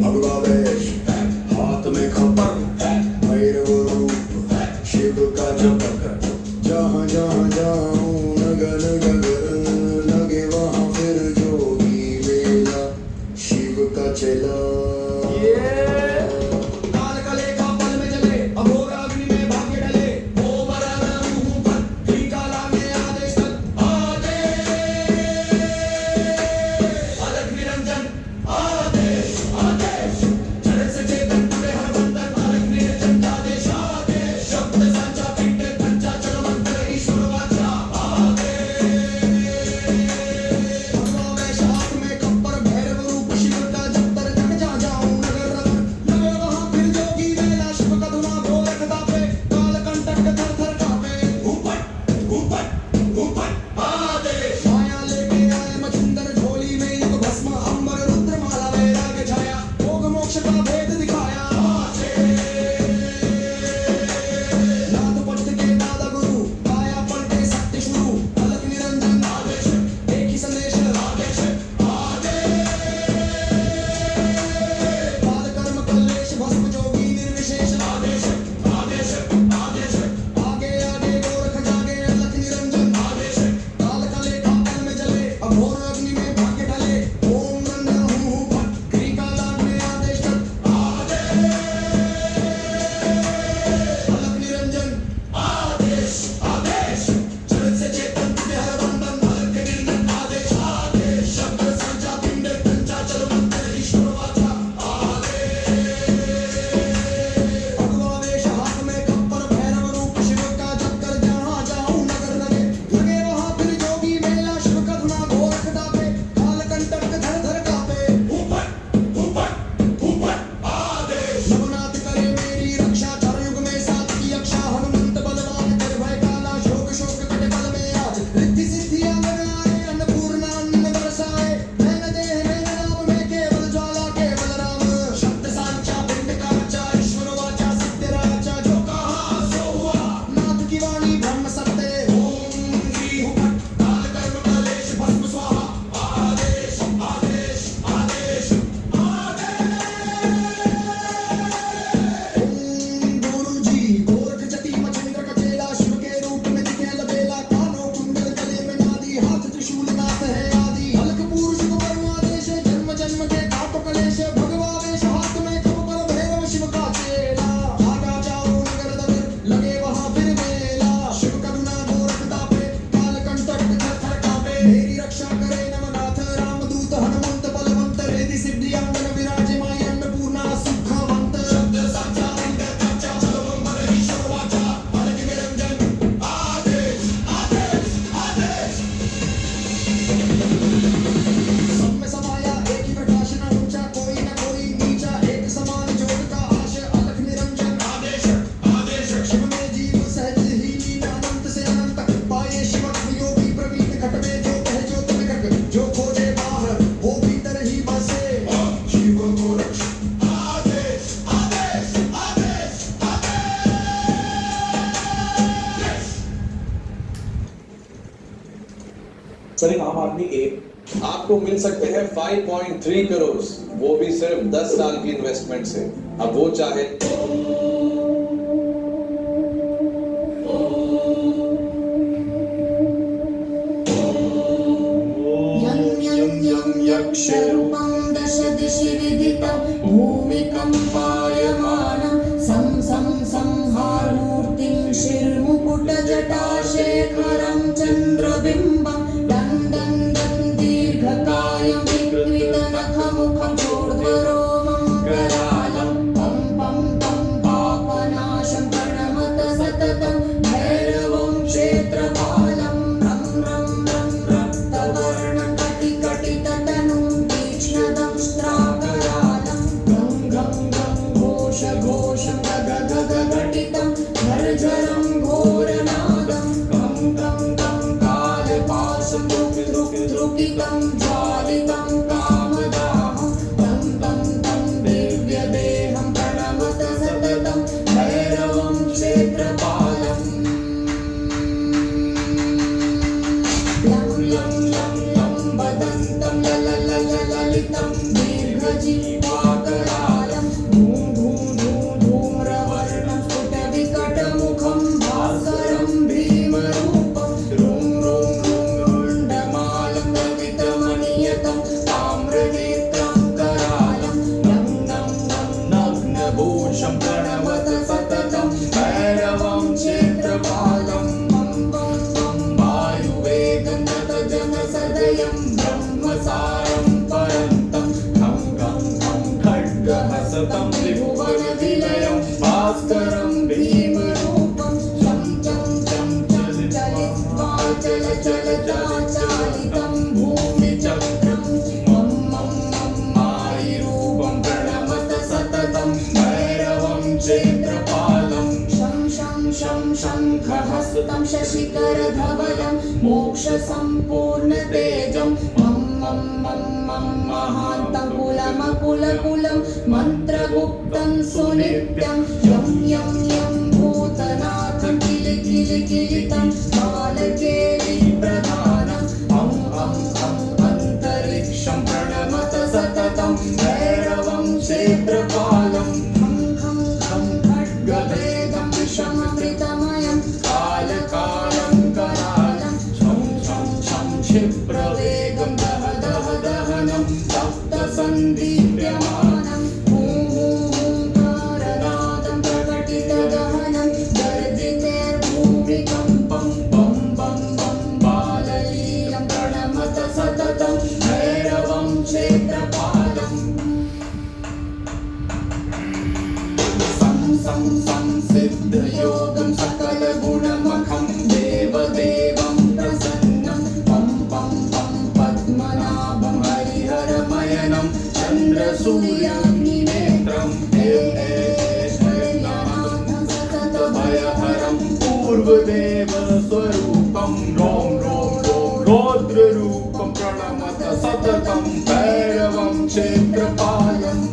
भगवा वेश हाथ में खपर भैरव रूप शिव का चमक जहाँ जहाँ जाऊं नगर नगर लगे वहाँ फिर जोगी मेला शिव का चेला सर एक आम आदमी एक आपको मिल सकते हैं 5.3 करोड़, वो भी सिर्फ 10 साल की इन्वेस्टमेंट से। अब वो चाहे यक्षरूपं दश दिशि विदितं भूमिकम्पायमानं सं सं संहारमूर्तिं शिरमुकुटजटाशेखरं चन्द्रबिम्बं दं दं दं दीर्घकायं विकृतनखमुखं चोर्ध्वरोमं करालं पं पं पं पापनाशं प्रणमत सततं भैरवं क्षेत्रपालं रं रं रं रक्तवर्णं कटिकटिततनुं तीक्ष्णदंष्ट्राकरालं गं गं गं घोषघोषं गगगगघटितं झरझरं घोरनादं कं कं कं कालपाशं द्रुकितं ज्वालितं कामदाहं तं तं दिवाकरालं धूम धूम धूम धूम्रवर्णं स्फुटविकटमुखं भास्करं भीमरूपं रुं रुं रुं रुण्डमालं ललितमनियतं ताम्रनेत्रं करालं नं नं नं नग्नभूषं प्रणमत सततं भैरवं क्षेत्रपालं मं वं वं वायुवेगं गतजनसदयं ब्रह्मसारं परन्तं खं खं खं खड्गहसतं त्रिभुवनविलयं भास्करं भीमरूपं चं चं चं चलित्वा चल चल चालितं भूमिचक्रं मं मं मं मायिरूपं प्रणमत सततं भैरवं क्षेत्रपालं शं शं शं शङ्खहस्तं शशिकरधवलं मोक्षसम्पूर्णतेजं मं मं मं मं महान्तं कुलमकुलकुलं मन्त्रगुप्तं सुनित्यं यं यं यं भूतनाथ किलिकिलिकिलितं कालकेलिप्रधानम् अं अं अं अन्तरिक्षं प्रणमत सततं भैरवं क्षेत्रपालं खं खं खं खड्गवेगं विषममृतमयं कालकालं करालं छं छं छं क्षिप्रवेगं दह दह दहनं सप्तसन्दीप्यमानं हूं हूं हूंकारनादं प्रकटितगहनं गर्जितेर्भूमिकम्पं बं बं बं बाललीलं प्रणमत सततं भैरवं क्षेत्रपालम् सं सं संसिद्धयोगं सकलगुणमखं देवदेवं प्रसन्नं पं पं पं पद्मनाभं हरिहरमयनं चन्द्रसूर्याग्निनेत्रं श्रीनाथं सततभयहरं पूर्वदेवस्वरूपं रों रों रों रौद्ररूपं प्रणमत सततं भैरवं क्षेत्रपालम्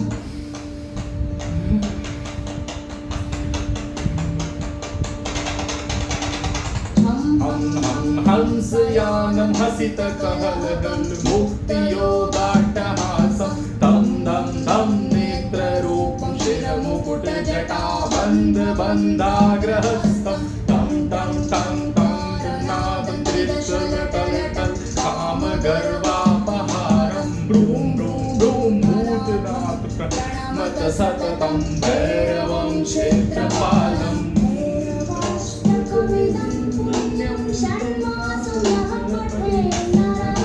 हं हं हंसयानं हसितकहलदं मुक्तियोगाट्टहासं तं धं धं नेत्ररूपं शिरमुकुटजटाबन्धबन्धाग्रहस्थं तं तं तं तं नादं त्रिशूलतलतं कामगर्वापहारं भ्रूं भ्रूं भ्रूं भूतनाथ प्रणमत सततं भैरवं क्षेत्रपालम् अष्टकमिदं पुण्यं षण्मासं यः पठेत् नरः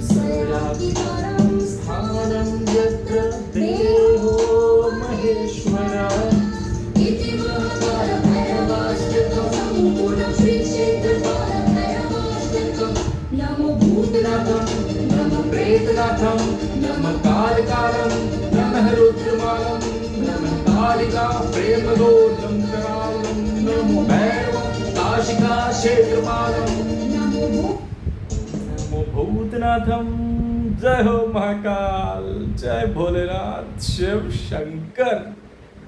स्वराकितरं स्थानं यत्र देवो महेश्वरः इति महाकालभैरवाष्टकं सम्पूर्णं श्रीक्षेत्रपालभैरवाष्टकं नमो भूतनाथं नमो प्रेतनाथं नमः कालकालं नमः रुद्रमालं नमः कालिका प्रेमगोलं करालं नमो भैरवं काशिका क्षेत्रपालं नमो भूतनाथम। जय हो महाकाल, जय भोलेनाथ, शिव शंकर।